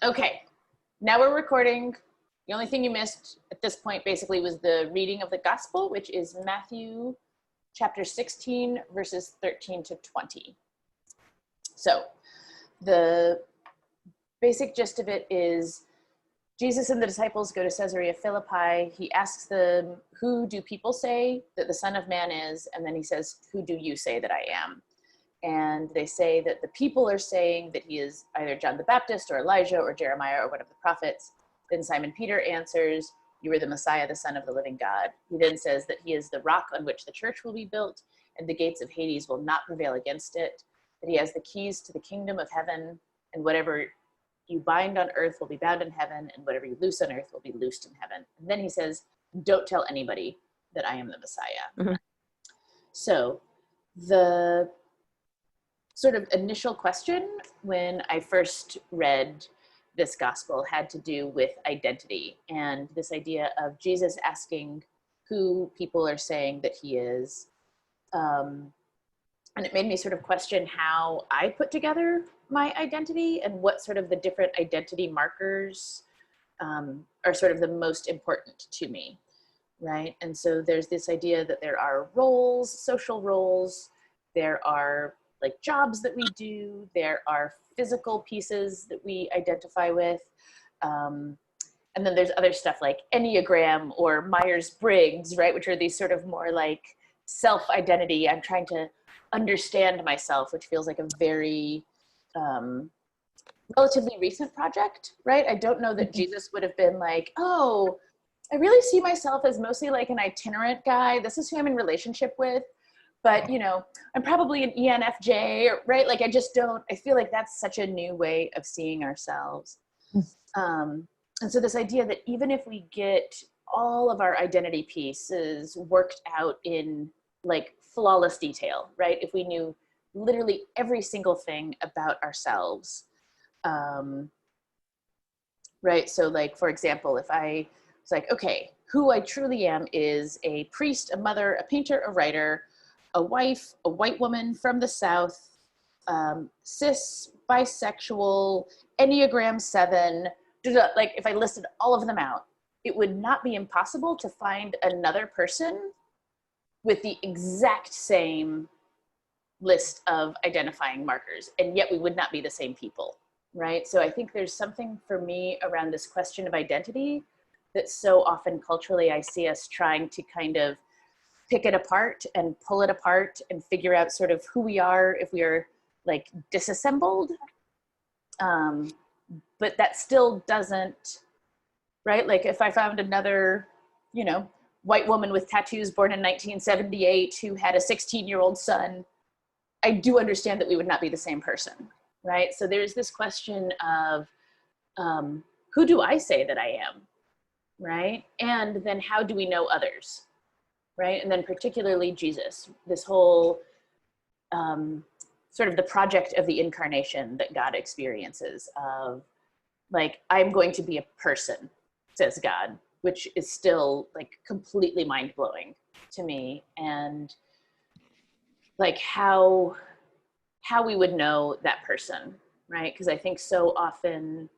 Okay, now we're recording. The only thing you missed at this point basically was the reading of the gospel, which is Matthew chapter 16, verses 13 to 20. So the basic gist of it is Jesus and the disciples go to Caesarea Philippi. He asks them, who do people say that the Son of Man is? And then he says, who do you say that I am? And they say that the people are saying that he is either John the Baptist or Elijah or Jeremiah or one of the prophets. Then Simon Peter answers, you are the Messiah, the Son of the living God. He then says that he is the rock on which the church will be built, and the gates of Hades will not prevail against it, that he has the keys to the kingdom of heaven, and whatever you bind on earth will be bound in heaven, and whatever you loose on earth will be loosed in heaven. And then he says, don't tell anybody that I am the Messiah. Mm-hmm. So the sort of initial question when I first read this gospel had to do with identity and this idea of Jesus asking who people are saying that he is. And it made me sort of question how I put together my identity and what sort of the different identity markers are sort of the most important to me, right? And so there's this idea that there are roles, social roles, there are like jobs that we do, there are physical pieces that we identify with, and then there's other stuff like Enneagram or Myers-Briggs, right, which are these sort of more like self-identity. I'm trying to understand myself, which feels like a very relatively recent project, right? I don't know that Jesus would have been like, oh, I really see myself as mostly like an itinerant guy. This is who I'm in relationship with. But, you know, I'm probably an ENFJ, right? Like, I feel like that's such a new way of seeing ourselves. And so this idea that even if we get all of our identity pieces worked out in like flawless detail, right? If we knew literally every single thing about ourselves, right? So like, for example, if I was like, okay, who I truly am is a priest, a mother, a painter, a writer, a wife, a white woman from the South, cis, bisexual, Enneagram 7, like if I listed all of them out, it would not be impossible to find another person with the exact same list of identifying markers, and yet we would not be the same people, right? So I think there's something for me around this question of identity that so often culturally I see us trying to kind of pick it apart and pull it apart and figure out sort of who we are if we are like disassembled. But that still doesn't, right? Like if I found another, you know, white woman with tattoos born in 1978 who had a 16-year-old son, I do understand that we would not be the same person, right? So there's this question of who do I say that I am, right? And then how do we know others? Right? And then particularly Jesus, this whole sort of the project of the incarnation that God experiences of like, I'm going to be a person, says God, which is still like completely mind-blowing to me. And like how we would know that person, right? Because I think so often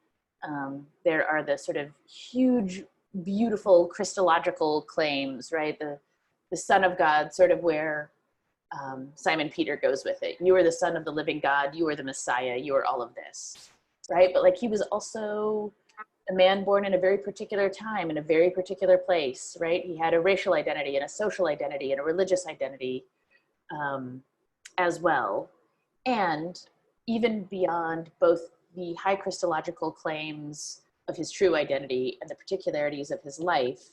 there are the sort of huge, beautiful Christological claims, right? The Son of God, sort of where Simon Peter goes with it. You are the Son of the living God. You are the Messiah. You are all of this, right? But like he was also a man born in a very particular time, in a very particular place, right? He had a racial identity and a social identity and a religious identity as well. And even beyond both the high Christological claims of his true identity and the particularities of his life,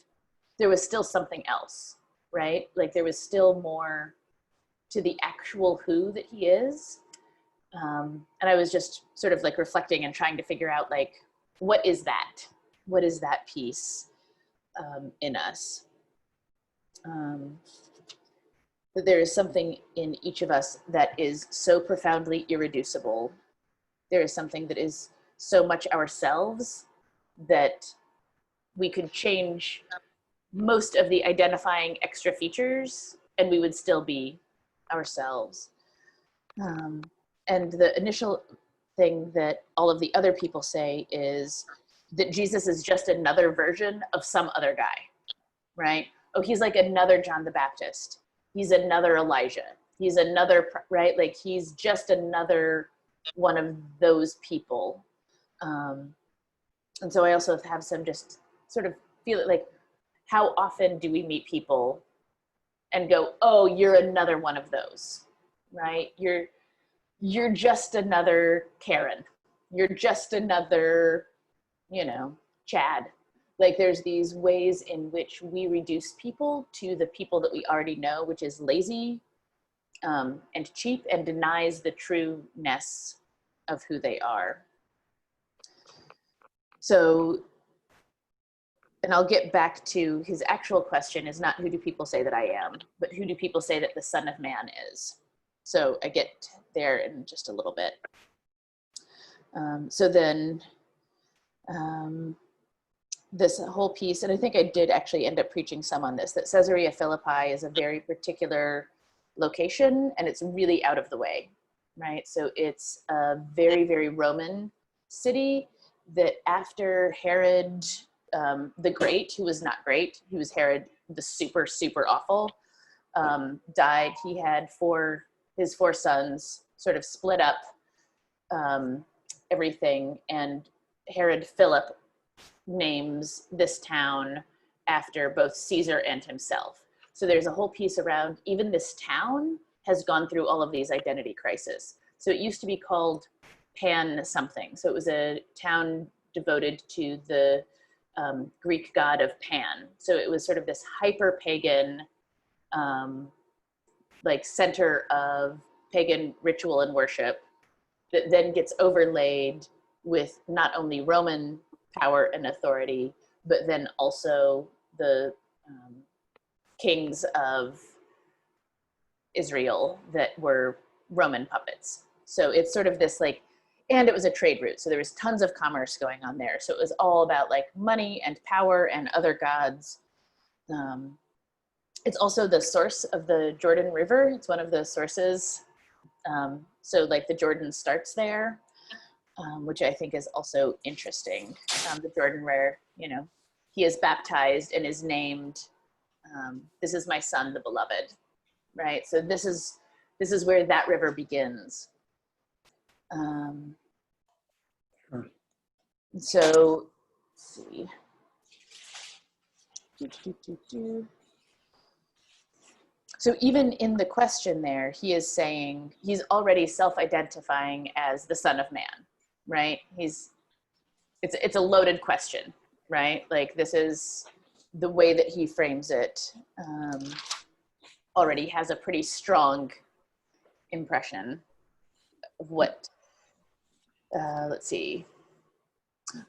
there was still something else. Right? Like there was still more to the actual who that he is. And I was just sort of like reflecting and trying to figure out like, what is that? What is that piece in us? That there is something in each of us that is so profoundly irreducible. There is something that is so much ourselves that we could change most of the identifying extra features and we would still be ourselves. And the initial thing that all of the other people say is that Jesus is just another version of some other guy, right? Oh, he's like another John the Baptist. He's another Elijah. He's another, right? Like he's just another one of those people. And so I also have some just sort of feel like, how often do we meet people and go, oh, you're another one of those, right? You're just another Karen. You're just another, you know, Chad. Like there's these ways in which we reduce people to the people that we already know, which is lazy and cheap and denies the trueness of who they are. So, and I'll get back to his actual question is not who do people say that I am, but who do people say that the Son of Man is? So I get there in just a little bit. So then this whole piece, and I think I did actually end up preaching some on this, that Caesarea Philippi is a very particular location and it's really out of the way, right? So it's a very, very Roman city that after Herod the Great, who was not great, he was Herod the super, super awful, died. He had his four sons sort of split up everything, and Herod Philip names this town after both Caesar and himself. So there's a whole piece around even this town has gone through all of these identity crises. So it used to be called Pan something. So it was a town devoted to the Greek god of Pan. So it was sort of this hyper pagan, like center of pagan ritual and worship that then gets overlaid with not only Roman power and authority, but then also the kings of Israel that were Roman puppets. So it's sort of this like, and it was a trade route. So there was tons of commerce going on there. So it was all about like money and power and other gods. It's also the source of the Jordan River. It's one of the sources. So like the Jordan starts there, which I think is also interesting. The Jordan where, you know, he is baptized and is named, this is my son, the beloved, right? So this is where that river begins. So let's see. So even in the question there, he is saying, he's already self-identifying as the Son of Man, right? It's a loaded question, right? Like this is the way that he frames it, already has a pretty strong impression of what, let's see.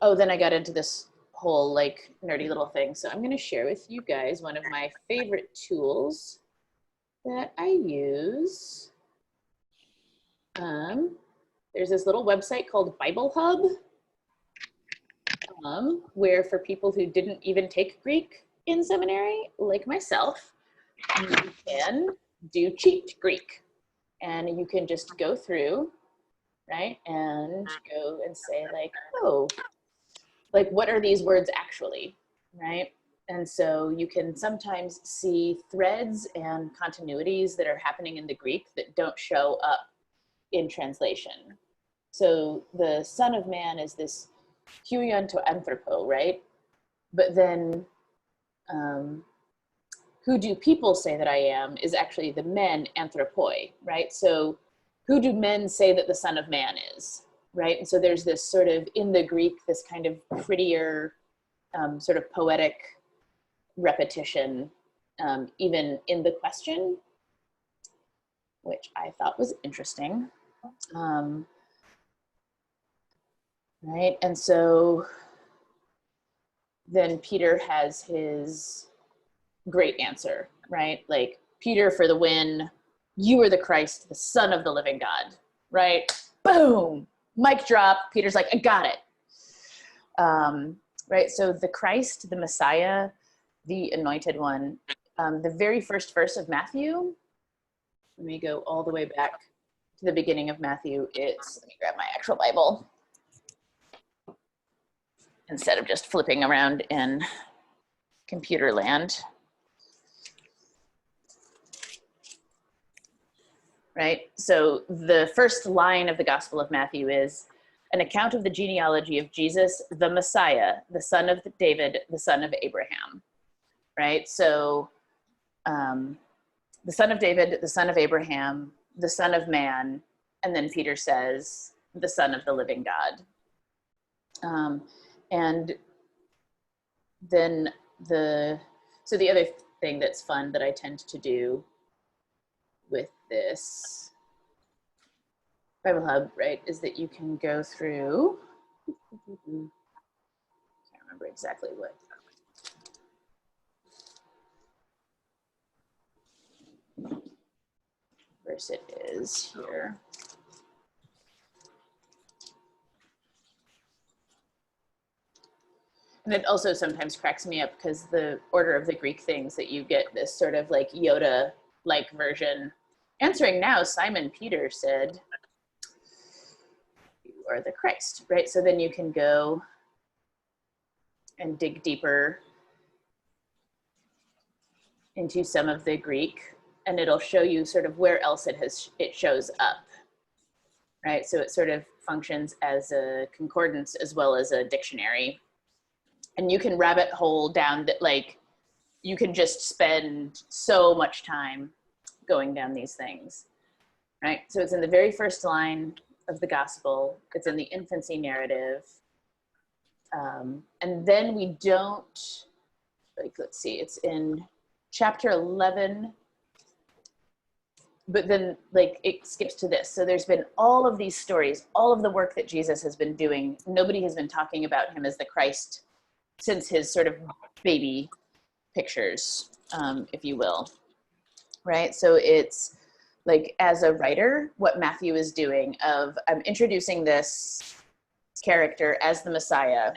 Oh, then I got into this whole like nerdy little thing. So I'm going to share with you guys one of my favorite tools that I use. There's this little website called Bible Hub, where for people who didn't even take Greek in seminary, like myself, you can do cheat Greek. And you can just go through, right, and go and say like, oh, like what are these words actually, right? And so you can sometimes see threads and continuities that are happening in the Greek that don't show up in translation. So the Son of Man is this huion to anthropo, right? But then who do people say that I am is actually the men anthropoi, right? So who do men say that the Son of Man is, right? And so there's this sort of, in the Greek, this kind of prettier sort of poetic repetition, even in the question, which I thought was interesting. Right, and so then Peter has his great answer, right? Like, Peter for the win, you are the Christ, the Son of the living God, right? Boom, mic drop. Peter's like, I got it. Right, so the Christ, the Messiah, the anointed one, the very first verse of Matthew, let me go all the way back to the beginning of Matthew, let me grab my actual Bible instead of just flipping around in computer land. Right? So the first line of the Gospel of Matthew is an account of the genealogy of Jesus, the Messiah, the son of David, the son of Abraham. Right? So the son of David, the son of Abraham, the son of man, and then Peter says, the son of the living God. And then the other thing that's fun that I tend to do with this Bible Hub, right, is that you can go through, can't remember exactly what verse it is here. And it also sometimes cracks me up because the order of the Greek things that you get this sort of like Yoda-like version. Answering now, Simon Peter said, "You are the Christ," right? So then you can go and dig deeper into some of the Greek, and it'll show you sort of where else it shows up, right? So it sort of functions as a concordance as well as a dictionary. And you can rabbit hole down that, like, you can just spend so much time going down these things, right? So it's in the very first line of the gospel. It's in the infancy narrative. And then we don't, like, let's see, it's in chapter 11, but then like it skips to this. So there's been all of these stories, all of the work that Jesus has been doing. Nobody has been talking about him as the Christ since his sort of baby pictures, if you will, right? So it's like, as a writer, what Matthew is doing of, I'm introducing this character as the Messiah,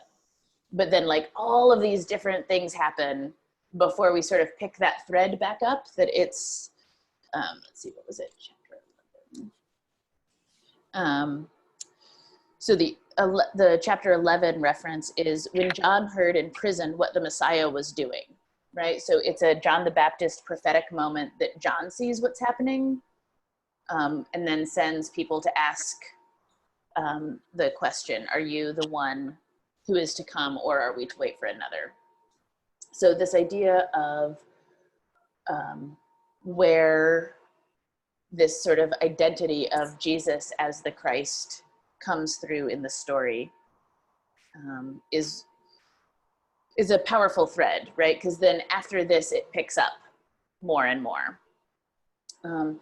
but then like all of these different things happen before we sort of pick that thread back up, that it's, let's see, what was it? Chapter 11. So the chapter 11 reference is when John heard in prison what the Messiah was doing, right? So it's a John the Baptist prophetic moment that John sees what's happening, and then sends people to ask the question, are you the one who is to come, or are we to wait for another? So this idea of where this sort of identity of Jesus as the Christ comes through in the story is a powerful thread, right? Because then after this, it picks up more and more. And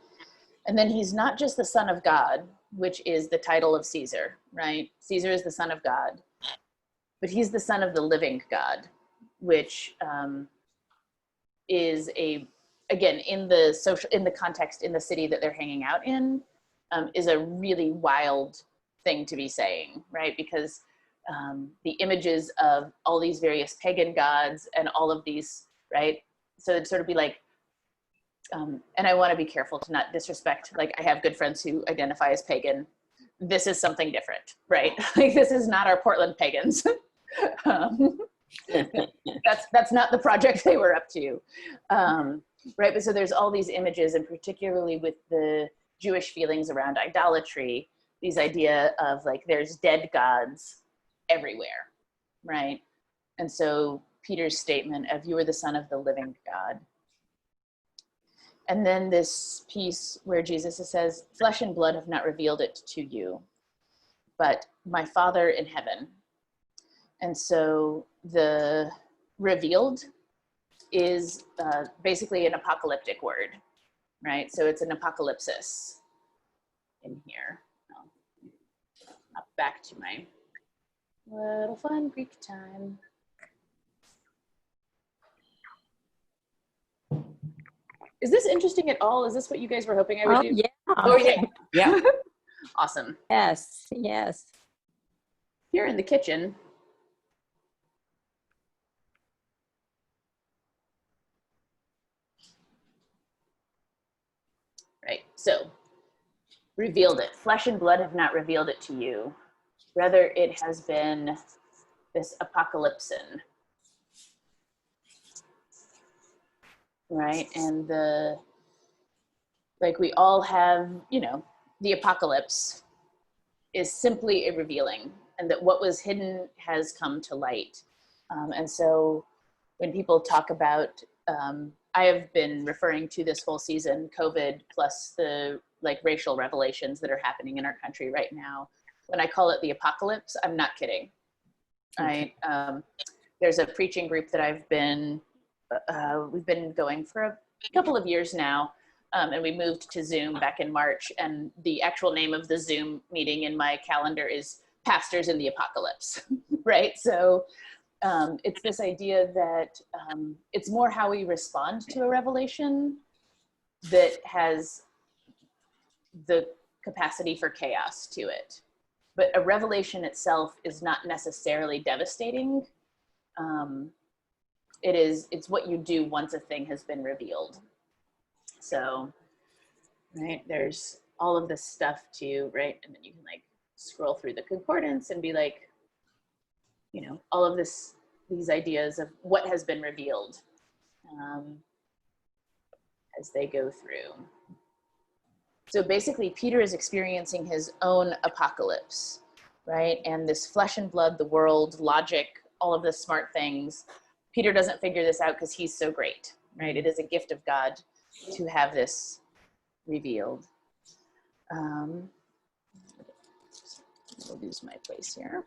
then he's not just the Son of God, which is the title of Caesar, right? Caesar is the Son of God, but he's the Son of the living God, which is again, in the context, in the city that they're hanging out in, is a really wild thing to be saying, right? Because the images of all these various pagan gods and all of these, right? So it'd sort of be like, and I want to be careful to not disrespect, like, I have good friends who identify as pagan. This is something different, right? Like, this is not our Portland pagans. That's not the project they were up to, right? But so there's all these images, and particularly with the Jewish feelings around idolatry, these idea of like, there's dead gods everywhere, right? And so Peter's statement of, you are the Son of the living God. And then this piece where Jesus says, flesh and blood have not revealed it to you, but my Father in heaven. And so the revealed is basically an apocalyptic word, right? So it's an apocalypsis in here. Up back to my little fun Greek time. Is this interesting at all? Is this what you guys were hoping I would do? Yeah. Okay. Yeah. Awesome. Yes. Yes. Here in the kitchen, right? So revealed it. Flesh and blood have not revealed it to you. Rather, it has been this apocalypsin, right? And we all have, the apocalypse is simply a revealing, and that what was hidden has come to light. And so when people talk about, I have been referring to this whole season, COVID plus the racial revelations that are happening in our country right now. When I call it the apocalypse, I'm not kidding. Right? There's a preaching group that we've been going for a couple of years now. And we moved to Zoom back in March, and the actual name of the Zoom meeting in my calendar is Pastors in the Apocalypse, right? So it's this idea that it's more how we respond to a revelation that has the capacity for chaos to it. But a revelation itself is not necessarily devastating. It's what you do once a thing has been revealed. So, right, there's all of this stuff too, right? And then you can scroll through the concordance and be all of these ideas of what has been revealed as they go through. So basically, Peter is experiencing his own apocalypse, right? And this flesh and blood, the world, logic, all of the smart things, Peter doesn't figure this out because he's so great, right? It is a gift of God to have this revealed. I'll lose my place here.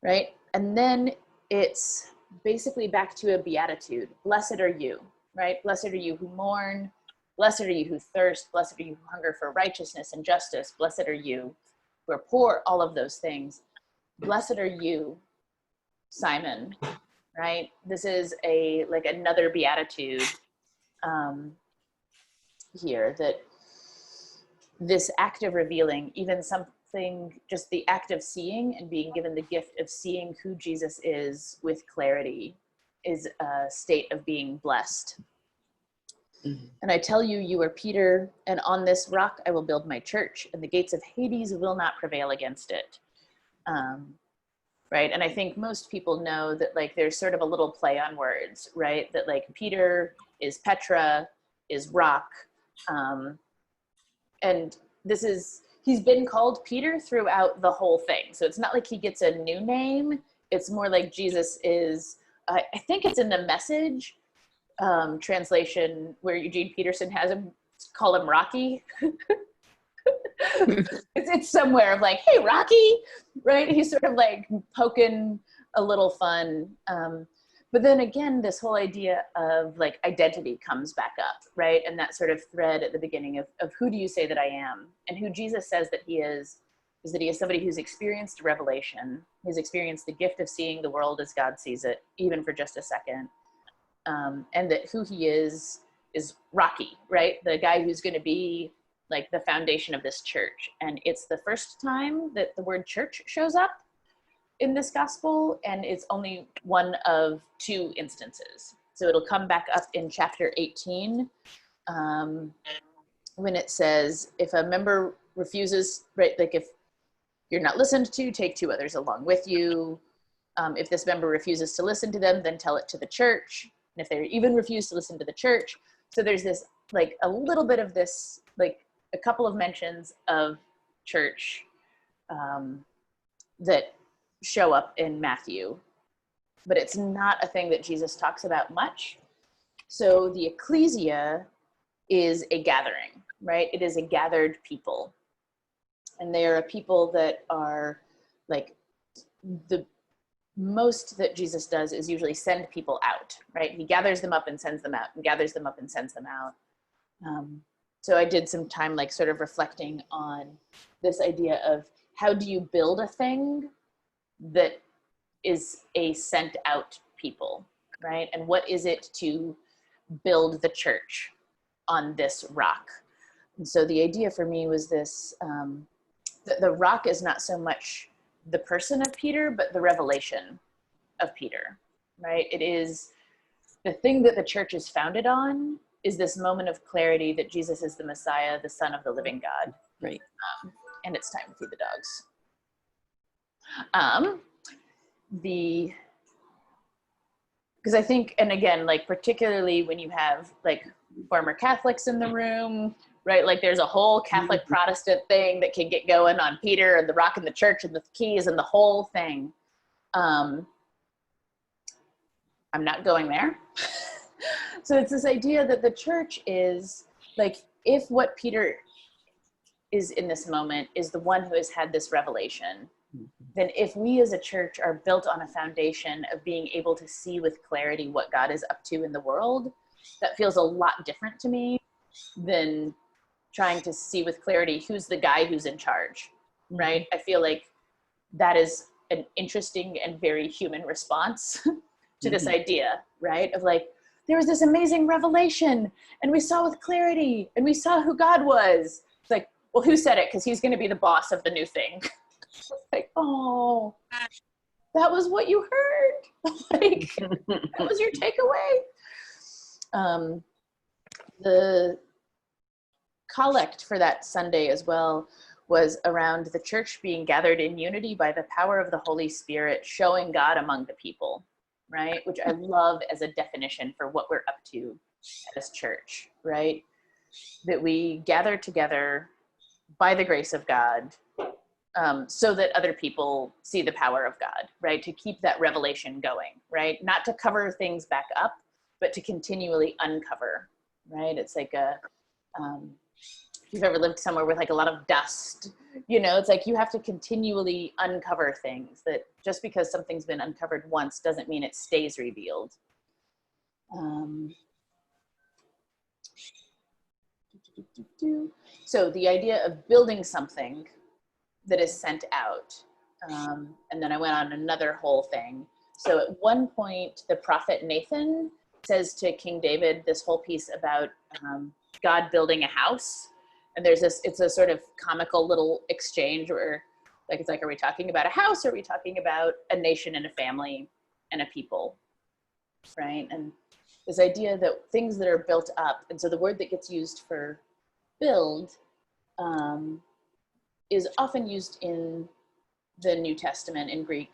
Right? And then it's basically back to a beatitude. Blessed are you, right? Blessed are you who mourn. Blessed are you who thirst. Blessed are you who hunger for righteousness and justice. Blessed are you who are poor, all of those things. Blessed are you, Simon, right? This is another beatitude here, that this act of revealing, even something, just the act of seeing and being given the gift of seeing who Jesus is with clarity, is a state of being blessed. Mm-hmm. And I tell you, you are Peter, and on this rock I will build my church, and the gates of Hades will not prevail against it. Right? And I think most people know that there's sort of a little play on words, right? That Peter is Petra, is rock. And he's been called Peter throughout the whole thing. So it's not like he gets a new name. It's more like Jesus is, I think it's in the Message translation where Eugene Peterson has him call him Rocky. it's somewhere of hey, Rocky, right? He's sort of poking a little fun. But then again, this whole idea of identity comes back up, right? And that sort of thread at the beginning of who do you say that I am? And who Jesus says that he is that he is somebody who's experienced revelation, who's experienced the gift of seeing the world as God sees it, even for just a second. And that who he is Rocky, right? The guy who's going to be the foundation of this church. And it's the first time that the word church shows up in this gospel, and it's only one of two instances. So it'll come back up in chapter 18 when it says, if a member refuses, right, if you're not listened to, take two others along with you. If this member refuses to listen to them, then tell it to the church. And if they even refuse to listen to the church. So there's this a little bit of this, a couple of mentions of church that show up in Matthew, but it's not a thing that Jesus talks about much. So the ecclesia is a gathering, right? It is a gathered people. And they are a people that are the most that Jesus does is usually send people out, right? He gathers them up and sends them out, and gathers them up and sends them out. So I did some time sort of reflecting on this idea of how do you build a thing that is a sent out people, right? And what is it to build the church on this rock? And so the idea for me was this, the rock is not so much the person of Peter, but the revelation of Peter, right? It is the thing that the church is founded on is this moment of clarity that Jesus is the Messiah, the Son of the living God. Right. And it's time to feed the dogs. Because I think, and again, like particularly when you have like former Catholics in the room, right? Like there's a whole Catholic Protestant thing that can get going on Peter and the rock and the church and the keys and the whole thing. I'm not going there. So it's this idea that the church is like, if what Peter is in this moment is the one who has had this revelation, then if we as a church are built on a foundation of being able to see with clarity what God is up to in the world, that feels a lot different to me than trying to see with clarity who's the guy who's in charge, right? I feel like that is an interesting and very human response to this idea, right? Of like, there was this amazing revelation and we saw with clarity and we saw who God was. It's like, well, who said it? Because he's going to be the boss of the new thing. Like, oh, that was what you heard. Like, that was your takeaway. The collect for that Sunday as well was around the church being gathered in unity by the power of the Holy Spirit, showing God among the people, right? Which I love as a definition for what we're up to as church, right? That we gather together by the grace of God, so that other people see the power of God, right? To keep that revelation going, right? Not to cover things back up, but to continually uncover, right? It's like if you've ever lived somewhere with like a lot of dust, you know, it's like you have to continually uncover things, that just because something's been uncovered once doesn't mean it stays revealed. So the idea of building something that is sent out. And then I went on another whole thing. So at one point, the prophet Nathan says to King David this whole piece about God building a house. And there's this, it's a sort of comical little exchange where like, it's like, are we talking about a house? Or are we talking about a nation and a family and a people, right? And this idea that things that are built up, and so the word that gets used for build is often used in the New Testament in Greek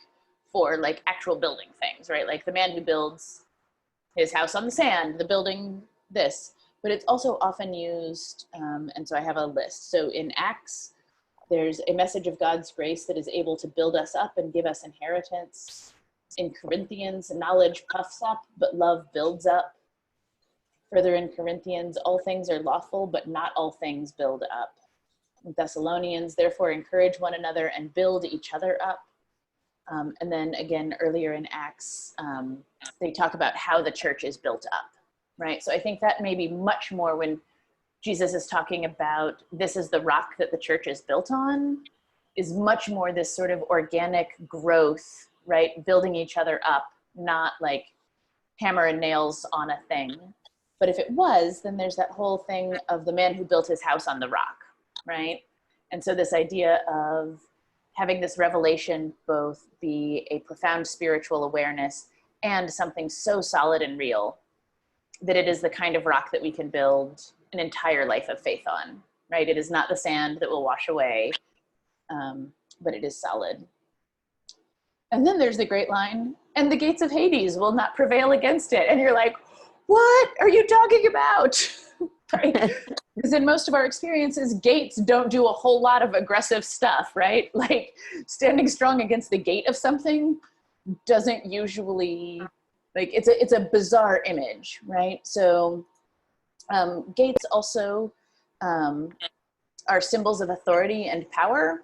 for like actual building things, right? Like the man who builds his house on the sand, the building this, but it's also often used, and so I have a list. So in Acts, there's a message of God's grace that is able to build us up and give us inheritance. In Corinthians, knowledge puffs up, but love builds up. Further in Corinthians, all things are lawful, but not all things build up. In Thessalonians, therefore encourage one another and build each other up. And then again, earlier in Acts, they talk about how the church is built up, right? So I think that may be much more when Jesus is talking about this is the rock that the church is built on, is much more this sort of organic growth, right? Building each other up, not like hammer and nails on a thing. But if it was, then there's that whole thing of the man who built his house on the rock, right? And so this idea of having this revelation both be a profound spiritual awareness and something so solid and real that it is the kind of rock that we can build an entire life of faith on, right? It is not the sand that will wash away, but it is solid. And then there's the great line, and the gates of Hades will not prevail against it. And you're like, what are you talking about? Right? Because in most of our experiences, gates don't do a whole lot of aggressive stuff, right? Like standing strong against the gate of something doesn't usually, like it's a bizarre image, right? So gates also are symbols of authority and power,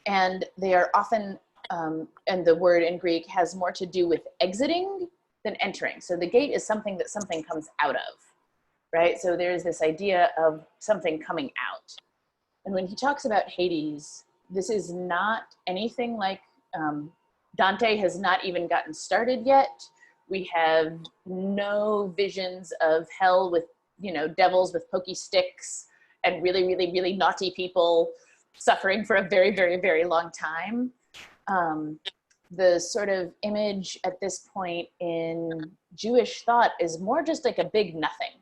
and they are often, and the word in Greek has more to do with exiting than entering. So the gate is something that something comes out of, right? So there's this idea of something coming out. And when he talks about Hades, this is not anything like, Dante has not even gotten started yet. We have no visions of hell with, you know, devils with pokey sticks and really, really, really naughty people suffering for a very, very, very long time. the sort of image at this point in Jewish thought is more just like a big nothing,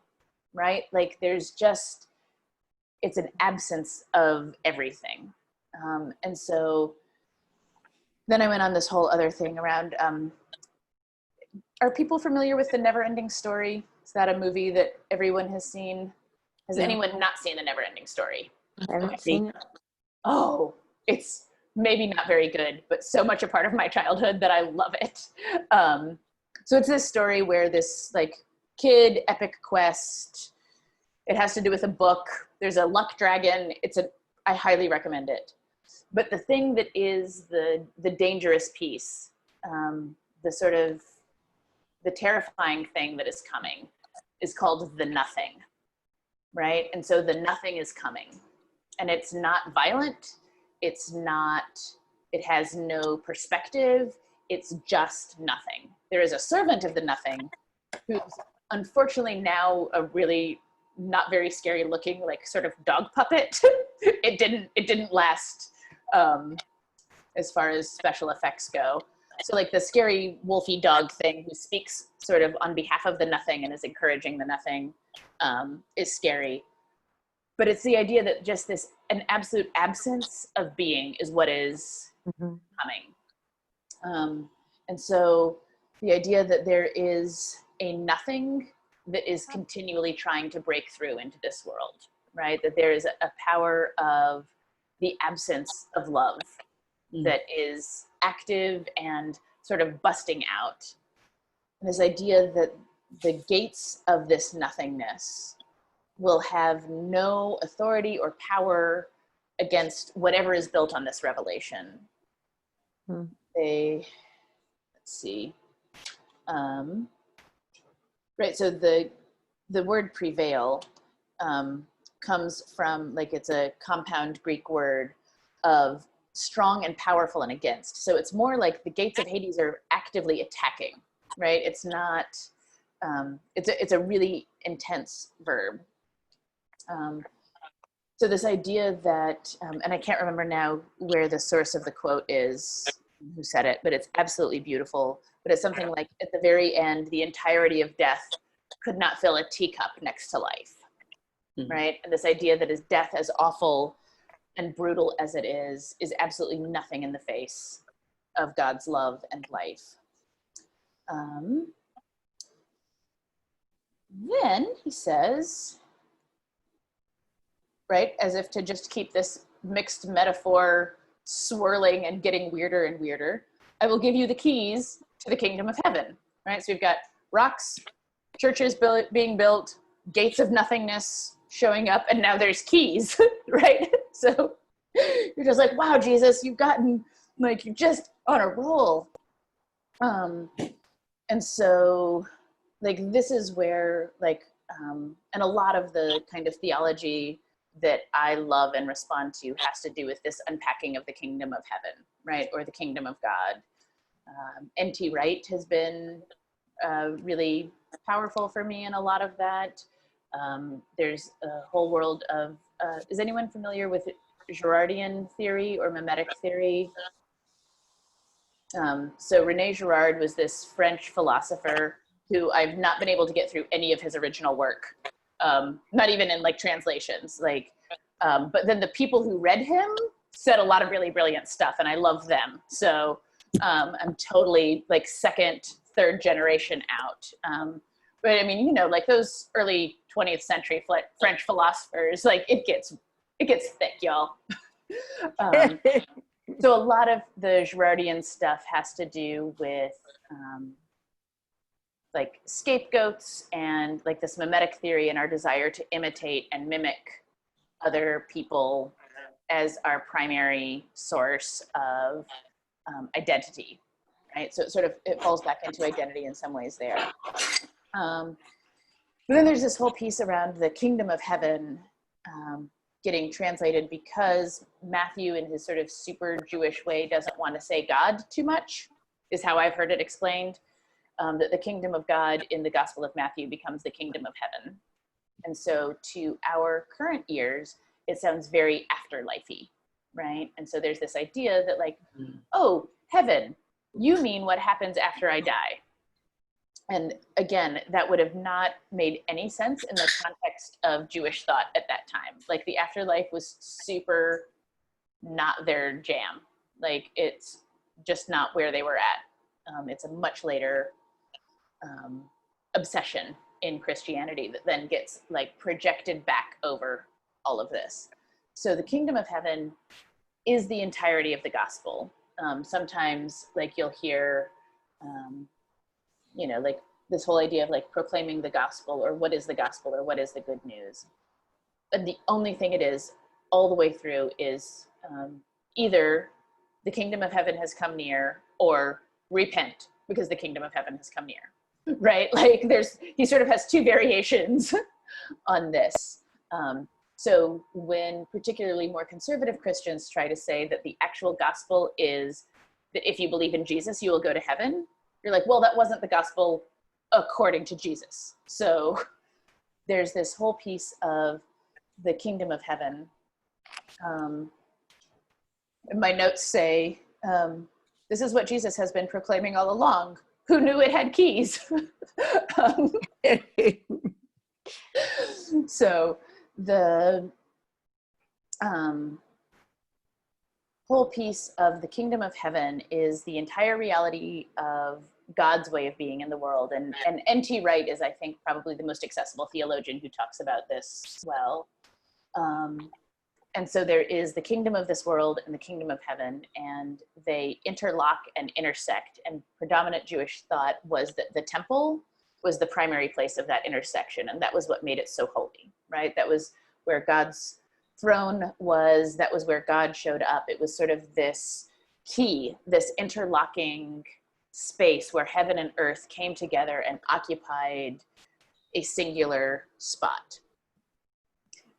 right? Like there's just, it's an absence of everything. And so then I went on this whole other thing around, are people familiar with The Never-Ending Story? Is that a movie that everyone has seen? Has anyone not seen The Never-Ending Story? I haven't seen it. Oh, it's maybe not very good, but so much a part of my childhood that I love it. So it's this story where this like kid epic quest, it has to do with a book. There's a luck dragon. I highly recommend it. But the thing that is the dangerous piece, the sort of the terrifying thing that is coming is called the nothing, right? And so the nothing is coming, and it's not violent. It has no perspective. It's just nothing. There is a servant of the nothing who's unfortunately now a really not very scary looking, like sort of dog puppet. It didn't last as far as special effects go. So like the scary wolfy dog thing who speaks sort of on behalf of the nothing and is encouraging the nothing is scary. But it's the idea that just an absolute absence of being is what is coming. And so the idea that there is a nothing that is continually trying to break through into this world, right? That there is a power of the absence of love that is active and sort of busting out. And this idea that the gates of this nothingness will have no authority or power against whatever is built on this revelation. Let's see. Right, so the word prevail comes from, like, it's a compound Greek word of strong and powerful and against. So it's more like the gates of Hades are actively attacking, right? It's not, it's a really intense verb. So this idea that, and I can't remember now where the source of the quote is, who said it, but it's absolutely beautiful. But it's something like, at the very end, the entirety of death could not fill a teacup next to life, right? And this idea that is death, as awful and brutal as it is absolutely nothing in the face of God's love and life. Then he says, right, as if to just keep this mixed metaphor swirling and getting weirder and weirder, I will give you the keys to the kingdom of heaven, right? So we've got rocks, churches being built, gates of nothingness showing up, and now there's keys, right? So you're just like, wow, Jesus, you've gotten, like, you're just on a roll. And so, like, this is where, like, and a lot of the kind of theology that I love and respond to has to do with this unpacking of the kingdom of heaven, right? Or the kingdom of God. N.T. Wright has been really powerful for me in a lot of that. There's a whole world of, is anyone familiar with Girardian theory or mimetic theory? So René Girard was this French philosopher who I've not been able to get through any of his original work, not even in like translations. Like, but then the people who read him said a lot of really brilliant stuff, and I love them. So I'm totally like second, third generation out. But I mean, you know, like those early 20th century French philosophers, like it gets thick, y'all. So a lot of the Girardian stuff has to do with like scapegoats and like this mimetic theory and our desire to imitate and mimic other people as our primary source of identity, right? So it falls back into identity in some ways there. But then there's this whole piece around the kingdom of heaven getting translated because Matthew, in his sort of super Jewish way, doesn't want to say God too much, is how I've heard it explained. That the kingdom of God in the Gospel of Matthew becomes the kingdom of heaven. And so to our current ears, it sounds very afterlife-y, right? And so there's this idea that like, oh, heaven, you mean what happens after I die? And again, that would have not made any sense in the context of Jewish thought at that time. Like the afterlife was super not their jam. Like it's just not where they were at. It's a much later obsession in Christianity that then gets like projected back over all of this. So the kingdom of heaven is the entirety of the gospel. Sometimes like you'll hear, like this whole idea of like proclaiming the gospel, or what is the gospel, or what is the good news. And the only thing it is all the way through is either the kingdom of heaven has come near, or repent because the kingdom of heaven has come near, right? Like he sort of has two variations on this. So when particularly more conservative Christians try to say that the actual gospel is that if you believe in Jesus, you will go to heaven, you're like, well, that wasn't the gospel according to Jesus. So there's this whole piece of the kingdom of heaven. My notes say, this is what Jesus has been proclaiming all along. Who knew it had keys? So the whole piece of the kingdom of heaven is the entire reality of God's way of being in the world. And N.T. Wright is, I think, probably the most accessible theologian who talks about this well. And so there is the kingdom of this world and the kingdom of heaven, and they interlock and intersect. And predominant Jewish thought was that the temple was the primary place of that intersection. And that was what made it so holy, right? That was where God's throne was. That was where God showed up. It was sort of this key, this interlocking space where heaven and earth came together and occupied a singular spot.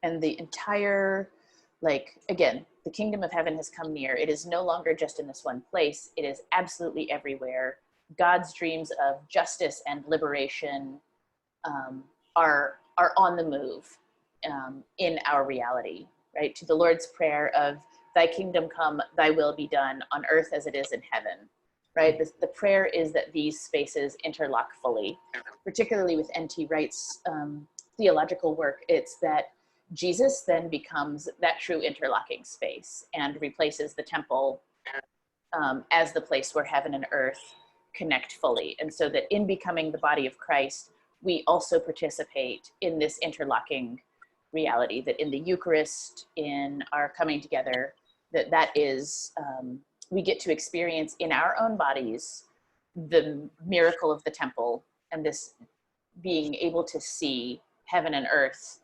And the entire, again, the kingdom of heaven has come near. It is no longer just in this one place. It is absolutely everywhere. God's dreams of justice and liberation are on the move in our reality, right? To the Lord's Prayer of thy kingdom come, thy will be done on earth as it is in heaven, right? The prayer is that these spaces interlock fully, particularly with N.T. Wright's theological work. It's that Jesus then becomes that true interlocking space and replaces the temple as the place where heaven and earth connect fully. And so that in becoming the body of Christ, we also participate in this interlocking reality, that in the Eucharist, in our coming together, that is, we get to experience in our own bodies the miracle of the temple, and this being able to see heaven and earth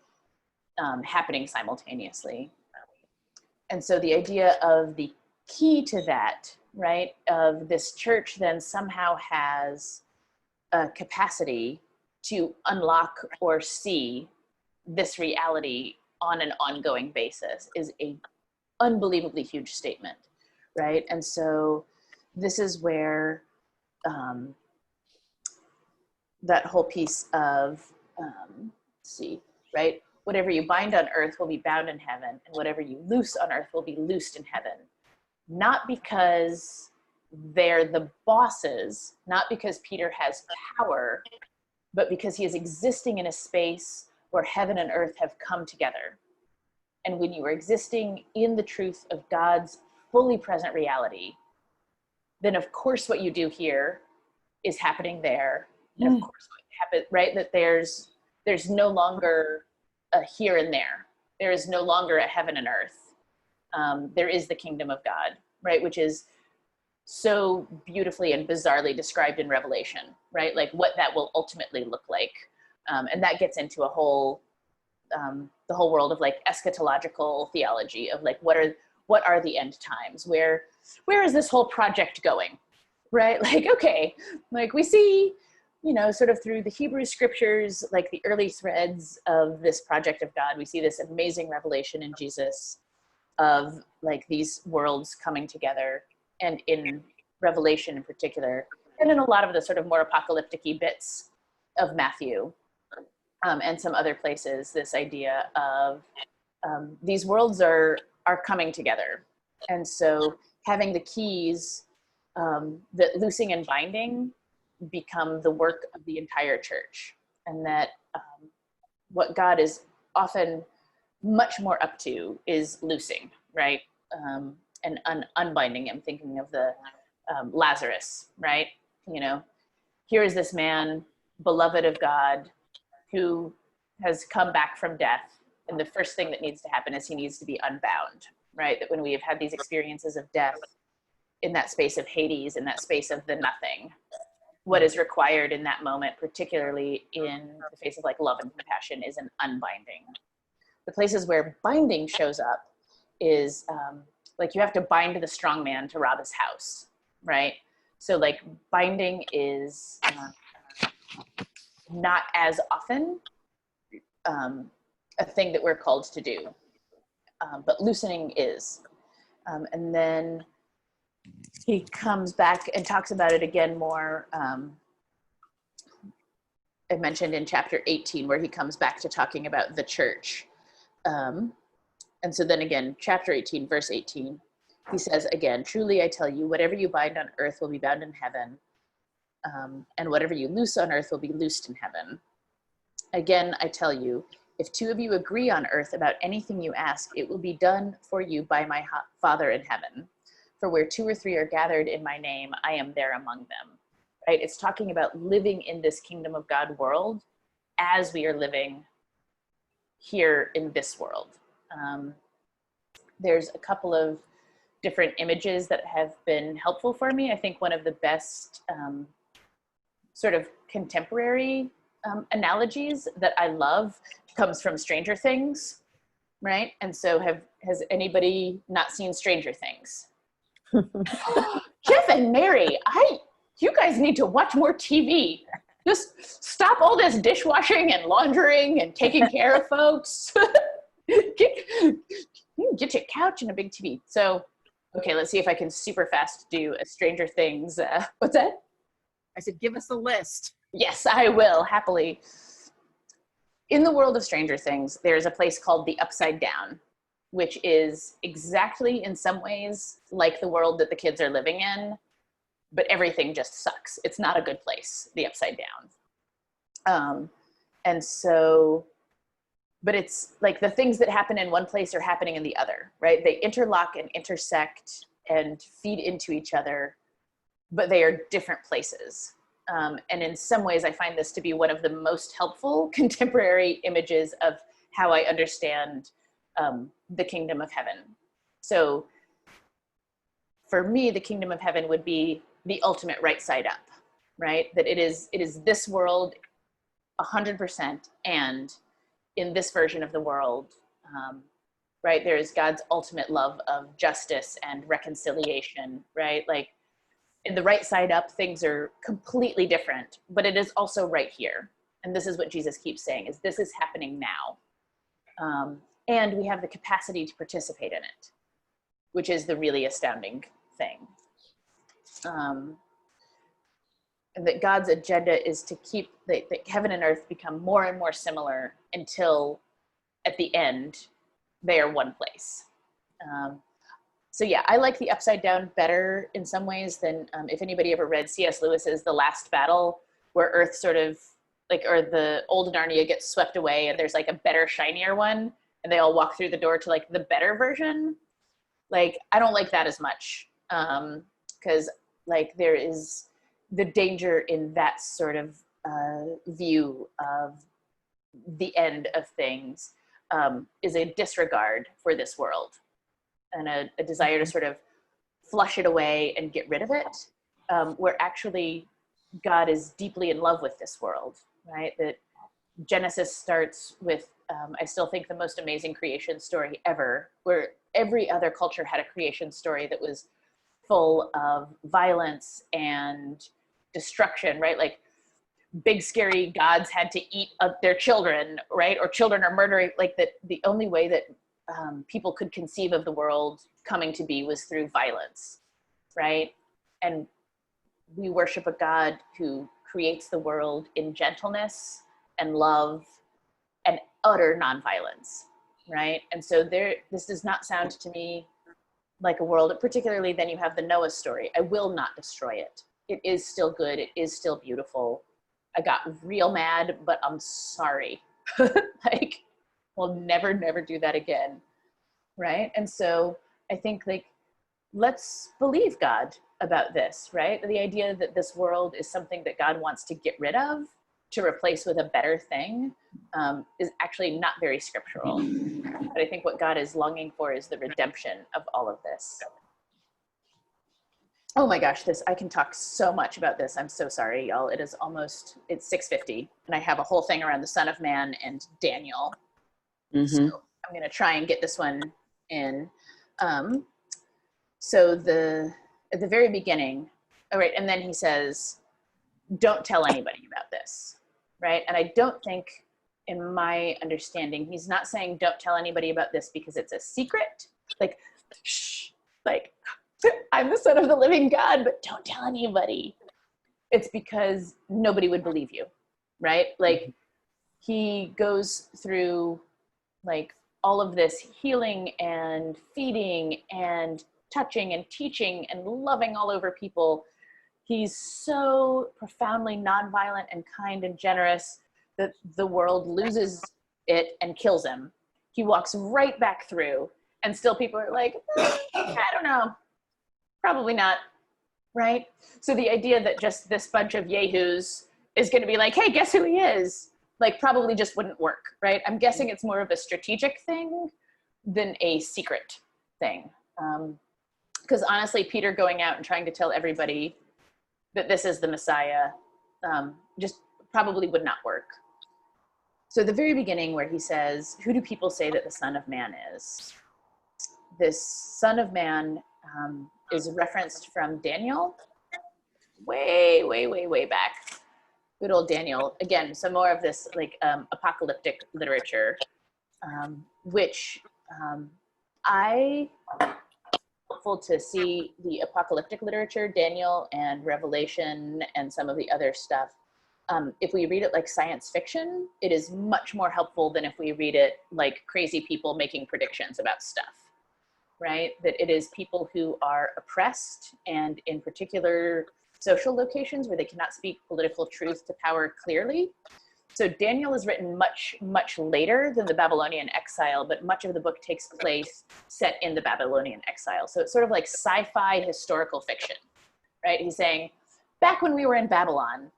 happening simultaneously. And so the idea of the key to that, right, of this church then somehow has a capacity to unlock or see this reality on an ongoing basis is a unbelievably huge statement, right? And so this is where that whole piece of, right? Whatever you bind on earth will be bound in heaven, and whatever you loose on earth will be loosed in heaven. Not because they're the bosses, not because Peter has power, but because he is existing in a space where heaven and earth have come together. And when you are existing in the truth of God's fully present reality, then of course what you do here is happening there. And of course what happens, right? That there's no longer a here and there. There is no longer a heaven and earth. There is the kingdom of God, right? Which is so beautifully and bizarrely described in Revelation, right? Like what that will ultimately look like. And that gets into a whole, the whole world of like eschatological theology of like, what are the end times? Where is this whole project going, right? Like, okay, like we see, sort of through the Hebrew scriptures, like the early threads of this project of God, we see this amazing revelation in Jesus of like these worlds coming together, and in Revelation in particular, and in a lot of the sort of more apocalyptic-y bits of Matthew, and some other places, this idea of these worlds are coming together. And so having the keys that loosing and binding become the work of the entire church, and that what God is often much more up to is loosing, right? And unbinding. I'm thinking of the Lazarus, right? You know, here is this man, beloved of God, who has come back from death. And the first thing that needs to happen is he needs to be unbound, right? That when we have had these experiences of death in that space of Hades, in that space of the nothing, what is required in that moment, particularly in the face of like love and compassion, is an unbinding. The places where binding shows up is like you have to bind the strong man to rob his house, right? So like binding is not as often a thing that we're called to do, but loosening is. And then he comes back and talks about it again more. I mentioned in chapter 18 where he comes back to talking about the church. And so then again, chapter 18, verse 18, he says again, truly I tell you, whatever you bind on earth will be bound in heaven, and whatever you loose on earth will be loosed in heaven. Again, I tell you, if two of you agree on earth about anything you ask, it will be done for you by my Father in heaven. For where two or three are gathered in my name, I am there among them. Right? It's talking about living in this kingdom of God world as we are living here in this world. There's a couple of different images that have been helpful for me. I think one of the best sort of contemporary analogies that I love comes from Stranger Things, right? And so has anybody not seen Stranger Things? Jeff and Mary, you guys need to watch more TV. Just stop all this dishwashing and laundering and taking care of folks. Get your couch and a big TV. So, okay, let's see if I can super fast do a Stranger Things. What's that? I said, give us a list. Yes, I will, happily. In the world of Stranger Things, there's a place called the Upside Down, which is exactly in some ways like the world that the kids are living in, but everything just sucks. It's not a good place, the Upside Down. And so, but it's like the things that happen in one place are happening in the other, right? They interlock and intersect and feed into each other, but they are different places. And in some ways, I find this to be one of the most helpful contemporary images of how I understand the kingdom of heaven. So for me, the kingdom of heaven would be the ultimate right side up, right? That it is this world 100%, and in this version of the world, right, there is God's ultimate love of justice and reconciliation, right? Like in the right side up, things are completely different, but it is also right here. And this is what Jesus keeps saying, is this is happening now. And we have the capacity to participate in it, which is the really astounding thing. And that God's agenda is to keep that heaven and earth become more and more similar until at the end, they are one place. So yeah, I like the Upside Down better in some ways than if anybody ever read C.S. Lewis's The Last Battle, where Earth sort of like, or the old Narnia gets swept away and there's like a better, shinier one, and they all walk through the door to like the better version. Like, I don't like that as much, because like there is the danger in that sort of view of the end of things, is a disregard for this world and a desire to sort of flush it away and get rid of it, where actually God is deeply in love with this world, right? That Genesis starts with, I still think, the most amazing creation story ever, where every other culture had a creation story that was full of violence and destruction, right? Like big scary gods had to eat up their children, right? Or children are murdering, like that. The only way that people could conceive of the world coming to be was through violence, right? And we worship a God who creates the world in gentleness and love and utter nonviolence, right? And so this does not sound to me like a world, particularly then you have the Noah story. I will not destroy it. It is still good. It is still beautiful. I got real mad, but I'm sorry. Like, we'll never do that again. Right? And so I think, like, let's believe God about this, right? The idea that this world is something that God wants to get rid of to replace with a better thing is actually not very scriptural. But I think what God is longing for is the redemption of all of this. Oh my gosh, I can talk so much about this. I'm so sorry, y'all. It's 6:50, and I have a whole thing around the Son of Man and Daniel. Mm-hmm. So I'm going to try and get this one in. So at the very beginning, all right, and then he says, don't tell anybody about this, right? And I don't think, in my understanding, he's not saying don't tell anybody about this because it's a secret, like, shh, like, I'm the Son of the living God, but don't tell anybody. It's because nobody would believe you, right? Like, he goes through, like, all of this healing and feeding and touching and teaching and loving all over people. He's so profoundly nonviolent and kind and generous that the world loses it and kills him. He walks right back through, and still people are like, I don't know, probably not, right? So the idea that just this bunch of yahoos is going to be like, hey, guess who he is? Like, probably just wouldn't work, right? I'm guessing it's more of a strategic thing than a secret thing. Because honestly, Peter going out and trying to tell everybody that this is the Messiah just probably would not work. So the very beginning where he says, who do people say that the Son of Man is? This Son of Man is referenced from Daniel way back. Good old Daniel. Again, some more of this, like, apocalyptic literature, which I helpful to see the apocalyptic literature, Daniel and Revelation and some of the other stuff. If we read it like science fiction, it is much more helpful than if we read it like crazy people making predictions about stuff, right? That it is people who are oppressed, and in particular social locations where they cannot speak political truth to power clearly. So Daniel is written much later than the Babylonian exile, but much of the book takes place set in the Babylonian exile. So it's sort of like sci-fi historical fiction, right? He's saying, back when we were in Babylon,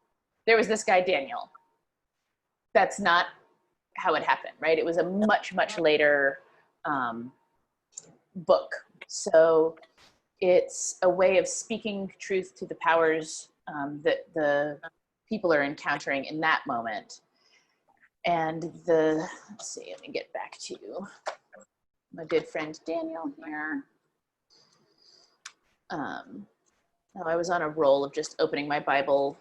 there was this guy Daniel. That's not how it happened, right? It was a much later book. So it's a way of speaking truth to the powers that the people are encountering in that moment. And let's see, let me get back to my good friend Daniel here. I was on a roll of just opening my Bible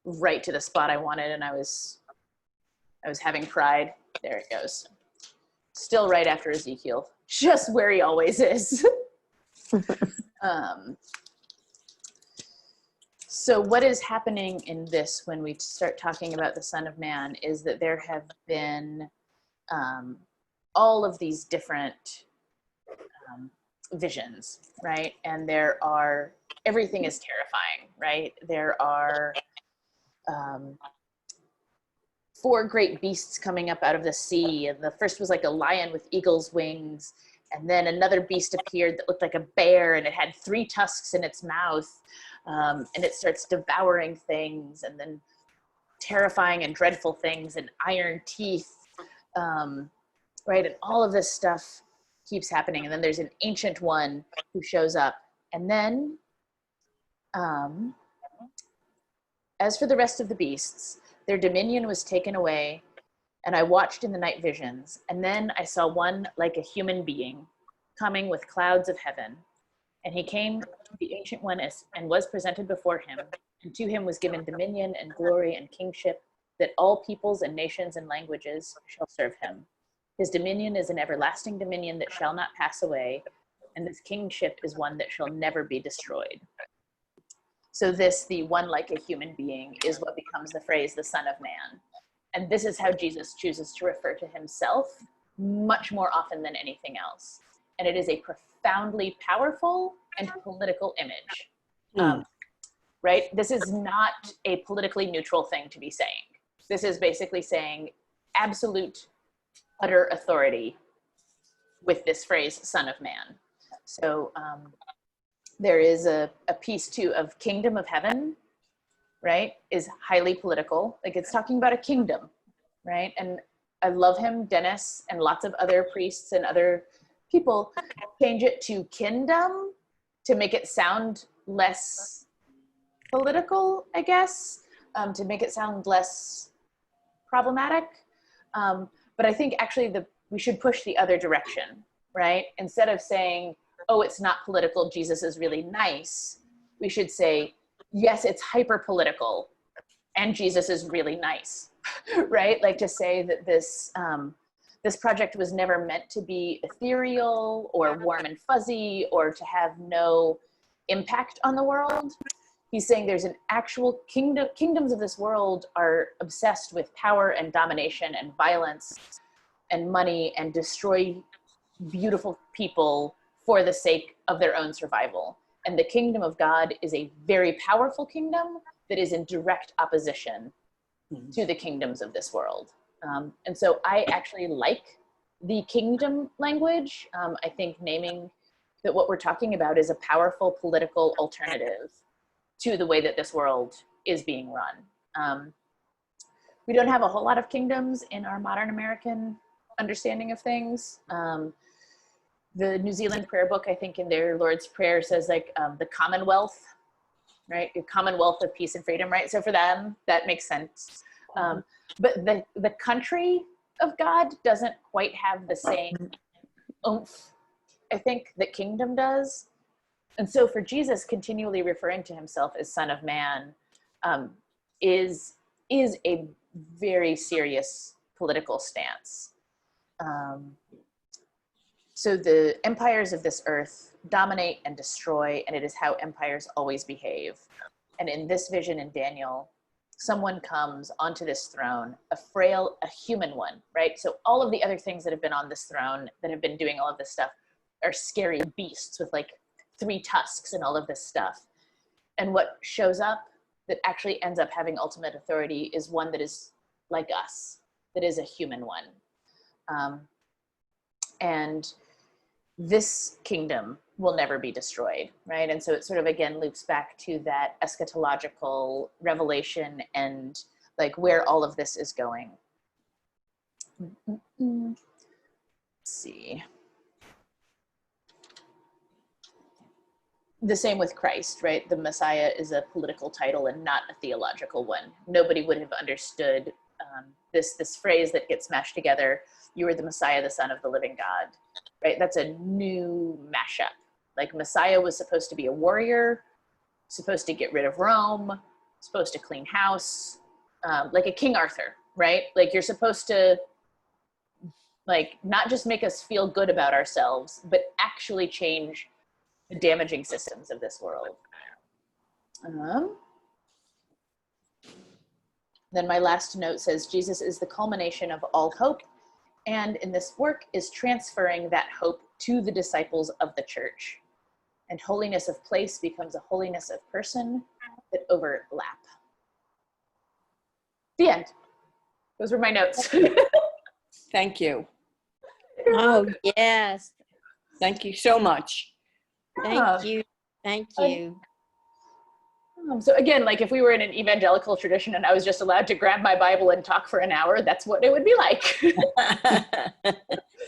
right to the spot I wanted, and I was having pride. There it goes. Still right after Ezekiel, just where he always is. So what is happening in this when we start talking about the Son of Man is that there have been all of these different visions, right? And everything is terrifying, right? There are 4 great beasts coming up out of the sea. And the first was like a lion with eagle's wings. And then another beast appeared that looked like a bear, and it had 3 tusks in its mouth. And it starts devouring things, and then terrifying and dreadful things, and iron teeth, right? And all of this stuff keeps happening. And then there's an ancient one who shows up. And then, as for the rest of the beasts, their dominion was taken away, and I watched in the night visions. And then I saw one like a human being coming with clouds of heaven. And he came to the Ancient One and was presented before him. And to him was given dominion and glory and kingship, that all peoples and nations and languages shall serve him. His dominion is an everlasting dominion that shall not pass away, and this kingship is one that shall never be destroyed. So the one like a human being, is what becomes the phrase, the Son of Man. And this is how Jesus chooses to refer to himself much more often than anything else. and it is a profoundly powerful and political image. Right? This is not a politically neutral thing to be saying. This is basically saying absolute, utter authority with this phrase, Son of Man. So there is a piece too of Kingdom of Heaven, right, is highly political. Like it's talking about a kingdom, right? And I love him, Dennis, and lots of other priests and other people change it to kingdom to make it sound less political, I guess, to make it sound less problematic. But I think actually we should push the other direction, right? Instead of saying, oh, it's not political, Jesus is really nice, we should say, yes, it's hyper political and Jesus is really nice, right? Like to say that this project was never meant to be ethereal or warm and fuzzy or to have no impact on the world. He's saying there's an actual kingdoms of this world are obsessed with power and domination and violence and money and destroy beautiful people for the sake of their own survival. And the kingdom of God is a very powerful kingdom that is in direct opposition to the kingdoms of this world. And so I actually like the kingdom language. I think naming that what we're talking about is a powerful political alternative to the way that this world is being run. We don't have a whole lot of kingdoms in our modern American understanding of things. The New Zealand prayer book, I think in their Lord's Prayer says like the Commonwealth, right? The Commonwealth of peace and freedom, right? So for them, that makes sense. But the country of God doesn't quite have the same oomph, I think, that kingdom does. And so for Jesus continually referring to himself as Son of Man is a very serious political stance. So the empires of this earth dominate and destroy, and it is how empires always behave. And in this vision in Daniel, someone comes onto this throne, a human one, right? So all of the other things that have been on this throne that have been doing all of this stuff are scary beasts with like 3 tusks and all of this stuff. And what shows up that actually ends up having ultimate authority is one that is like us, that is a human one. And this kingdom will never be destroyed, right? And so it sort of again loops back to that eschatological revelation and like where all of this is going. Let's see. The same with Christ, right? The Messiah is a political title and not a theological one. Nobody would have understood this phrase that gets mashed together, you are the Messiah, the Son of the living God, right? That's a new mashup. Like Messiah was supposed to be a warrior, supposed to get rid of Rome, supposed to clean house, like a King Arthur, right? Like you're supposed to like not just make us feel good about ourselves, but actually change the damaging systems of this world. Then my last note says, Jesus is the culmination of all hope, and in this work is transferring that hope to the disciples of the church. And holiness of place becomes a holiness of person that overlap. The end. Those were my notes. Thank you. Oh, yes. Thank you so much. Thank you. Thank you. So again, like if we were in an evangelical tradition and I was just allowed to grab my Bible and talk for an hour, that's what it would be like.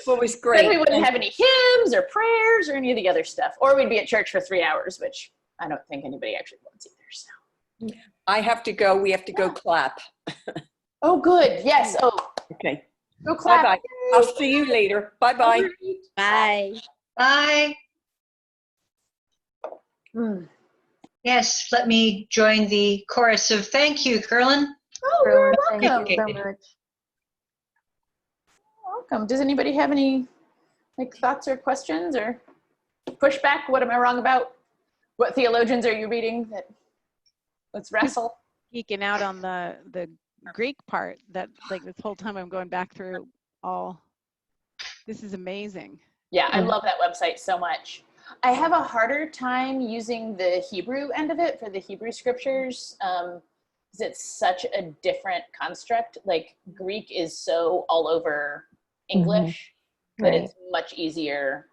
Well, it was great. Then we wouldn't have any hymns or prayers or any of the other stuff. Or we'd be at church for 3 hours, which I don't think anybody actually wants either. So. I have to go. We have to go clap. Oh, good. Yes. Oh, Okay. go clap. Bye-bye. I'll see you later. Bye-bye. Bye. Bye. Yes, let me join the chorus of thank you, Curlin. Oh, you're Thank welcome. you so much. Welcome. Does anybody have any like thoughts or questions or pushback? What am I wrong about? What theologians are you reading? Let's wrestle. Geeking out on the Greek part that like this whole time I'm going back through all. This is amazing. Yeah, I love that website so much. I have a harder time using the Hebrew end of it for the Hebrew scriptures, because it's such a different construct. Like Greek is so all over English that Right. it's much easier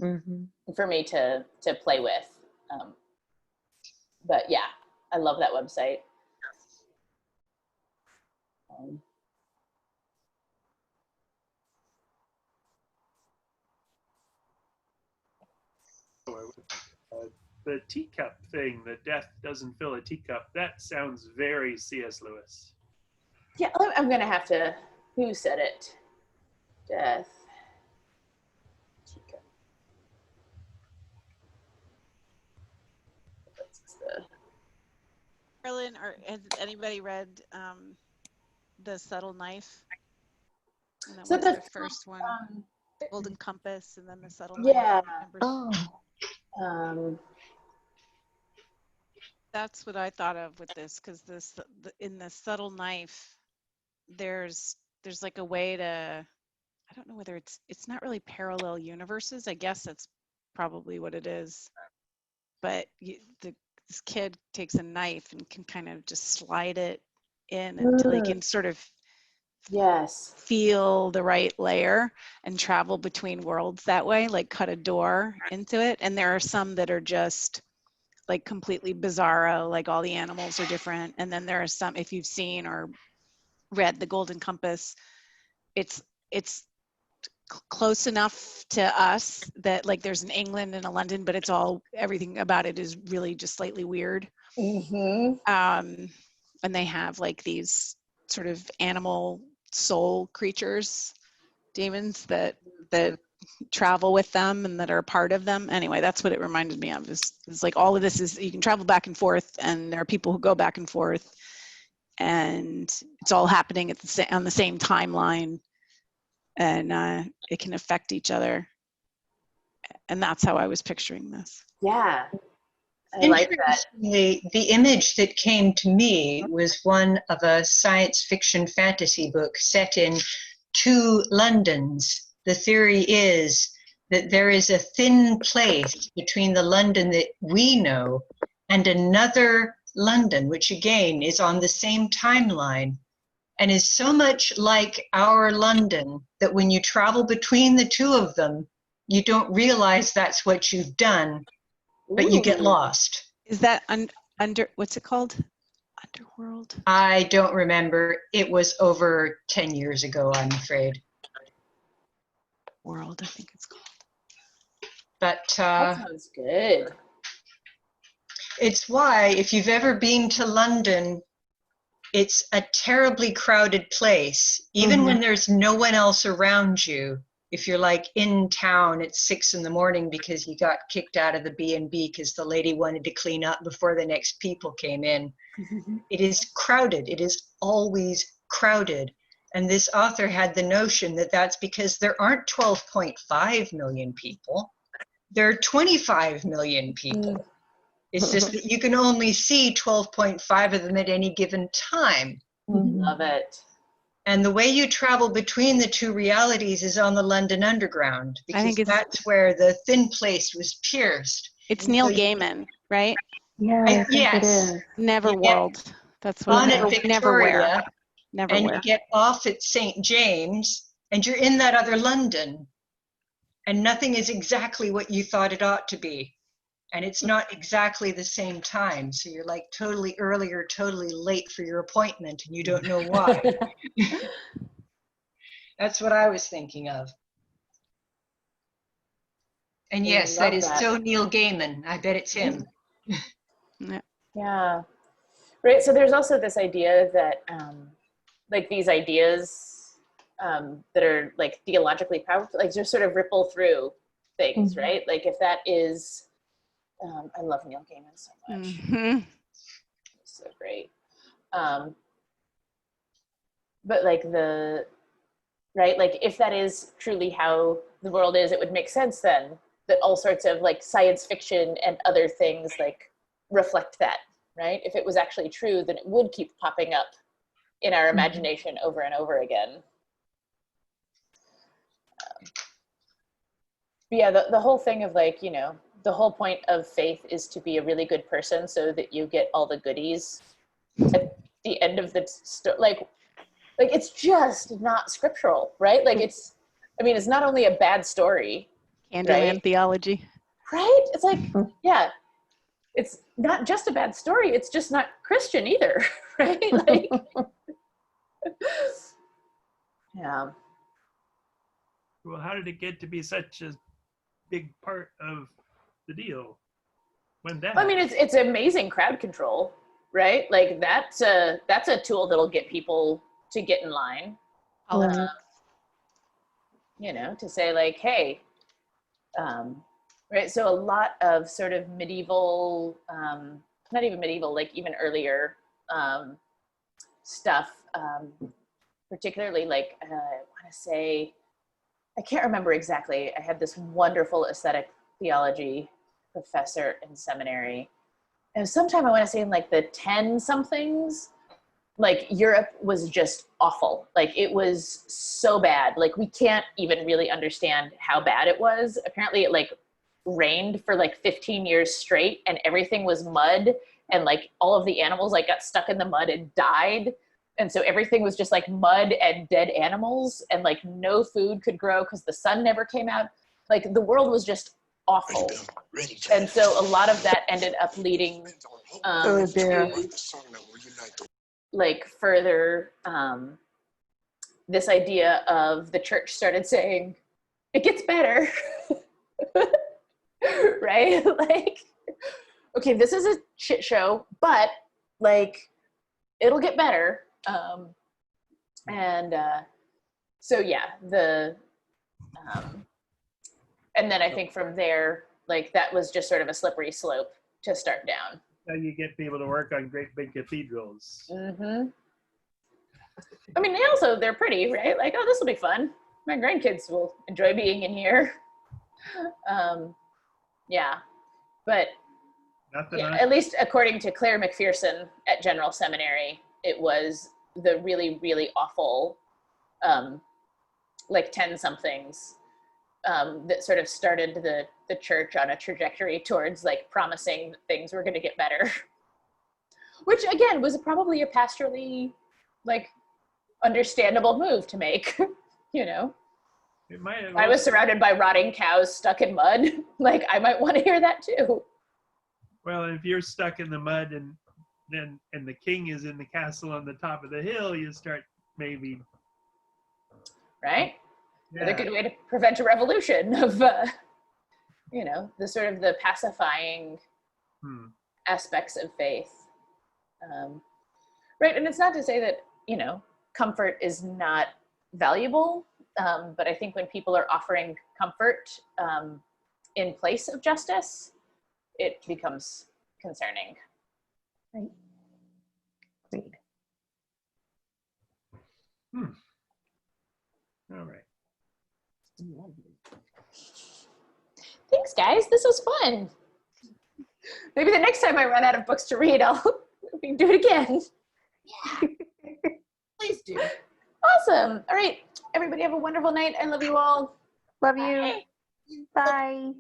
Mm-hmm. for me to play with. But yeah, I love that website. The teacup thing, the death doesn't fill a teacup, that sounds very C.S. Lewis. Yeah, I'm gonna have to, who said it? Death. Teacup. What's the... Carolyn, or has anybody read The Subtle Knife? And that So was the the first one. Golden Compass, and then The Subtle Yeah. Knife. Oh. That's what I thought of with this, because in The Subtle Knife, there's like a way to, I don't know whether it's not really parallel universes. I guess that's probably what it is. But this kid takes a knife and can kind of just slide it in until he can sort of Yes. feel the right layer and travel between worlds that way, like cut a door into it. And there are some that are just like completely bizarro, like all the animals are different. And then there are some, if you've seen or read The Golden Compass, it's close enough to us that like there's an England and a London, but it's all, everything about it is really just slightly weird. Mm-hmm. And they have like these sort of animal soul creatures, demons that travel with them and that are a part of them. Anyway, that's what it reminded me of. Is like all of this is, you can travel back and forth, and there are people who go back and forth, and it's all happening on the same timeline, and it can affect each other. And that's how I was picturing this. Yeah. I like that. Interestingly, the image that came to me was one of a science fiction fantasy book set in two Londons. The theory is that there is a thin place between the London that we know and another London, which again is on the same timeline and is so much like our London that when you travel between the two of them, you don't realize that's what you've done, but you get lost. Is that under, what's it called? Underworld? I don't remember. It was over 10 years ago, I'm afraid. World, I think it's called. But That sounds good. it's why, if you've ever been to London, it's a terribly crowded place. Even when there's no one else around you, if you're like in town at 6 a.m. because you got kicked out of the B&B because the lady wanted to clean up before the next people came in, it is crowded. It is always crowded. And this author had the notion that that's because there aren't 12.5 million people. There are 25 million people. It's just that you can only see 12.5 of them at any given time. Love it. And the way you travel between the two realities is on the London Underground, because that's where the thin place was pierced. It's Neil Gaiman, right? Yeah, I think yes. it is. Neverworld. That's what on at Victoria, Neverwhere. and you get off at St. James, and you're in that other London, and nothing is exactly what you thought it ought to be. And it's not exactly the same time. So you're like totally early or totally late for your appointment, and you don't know why. That's what I was thinking of. And yes, that is so Neil Gaiman. I bet it's him. Yeah. Right. So there's also this idea that like these ideas that are like theologically powerful, like just sort of ripple through things, right? Like if that is, I love Neil Gaiman so much. He's so great. But like right, like if that is truly how the world is, it would make sense then that all sorts of like science fiction and other things like reflect that, right? If it was actually true, then it would keep popping up in our imagination over and over again. yeah, the whole thing of like, you know, the whole point of faith is to be a really good person so that you get all the goodies at the end of the like it's just not scriptural, right? Like it's not only a bad story, Candyland right? theology. Right? It's like, yeah, it's not just a bad story, it's just not Christian either, right? Like, yeah. Well, how did it get to be such a big part of the deal? When that? I mean, it's amazing crowd control, right? Like that's a tool that'll get people to get in line. You know, to say like, hey, right. So a lot of sort of medieval, not even medieval, like even earlier stuff, particularly like I want to say, I can't remember exactly. I had this wonderful aesthetic theology professor in seminary. And sometime I want to say in like the 10 somethings, like Europe was just awful. Like it was so bad. Like we can't even really understand how bad it was. Apparently it like rained for like 15 years straight and everything was mud and like all of the animals like got stuck in the mud and died. And so everything was just like mud and dead animals and like no food could grow because the sun never came out. Like the world was just awful. And so a lot of that ended up leading to like further this idea of the church started saying, it gets better, right? Like, okay, this is a shit show, but like, it'll get better. So yeah, and then I think from there, like that was just sort of a slippery slope to start down. How you get people to work on great big cathedrals. Mm-hmm. I mean, they're pretty, right? Like, oh, this will be fun. My grandkids will enjoy being in here. Yeah, but yeah, at least according to Claire McPherson at General Seminary, it was the really, really awful, like 10 somethings that sort of started the church on a trajectory towards like promising that things were going to get better, which again was probably a pastorally like understandable move to make. You know, I was surrounded by rotting cows stuck in mud. Like I might want to hear that too. Well, if you're stuck in the mud and the king is in the castle on the top of the hill, you start maybe. Right? Yeah. Another good way to prevent a revolution of, you know, the sort of the pacifying aspects of faith. Right, and it's not to say that, you know, comfort is not valuable, but I think when people are offering comfort in place of justice, it becomes concerning. Right. Great. All right. Thanks, guys. This was fun. Maybe the next time I run out of books to read, we can do it again. Yeah. Please do. Awesome. All right. Everybody have a wonderful night. I love you all. Love you. Bye. Bye.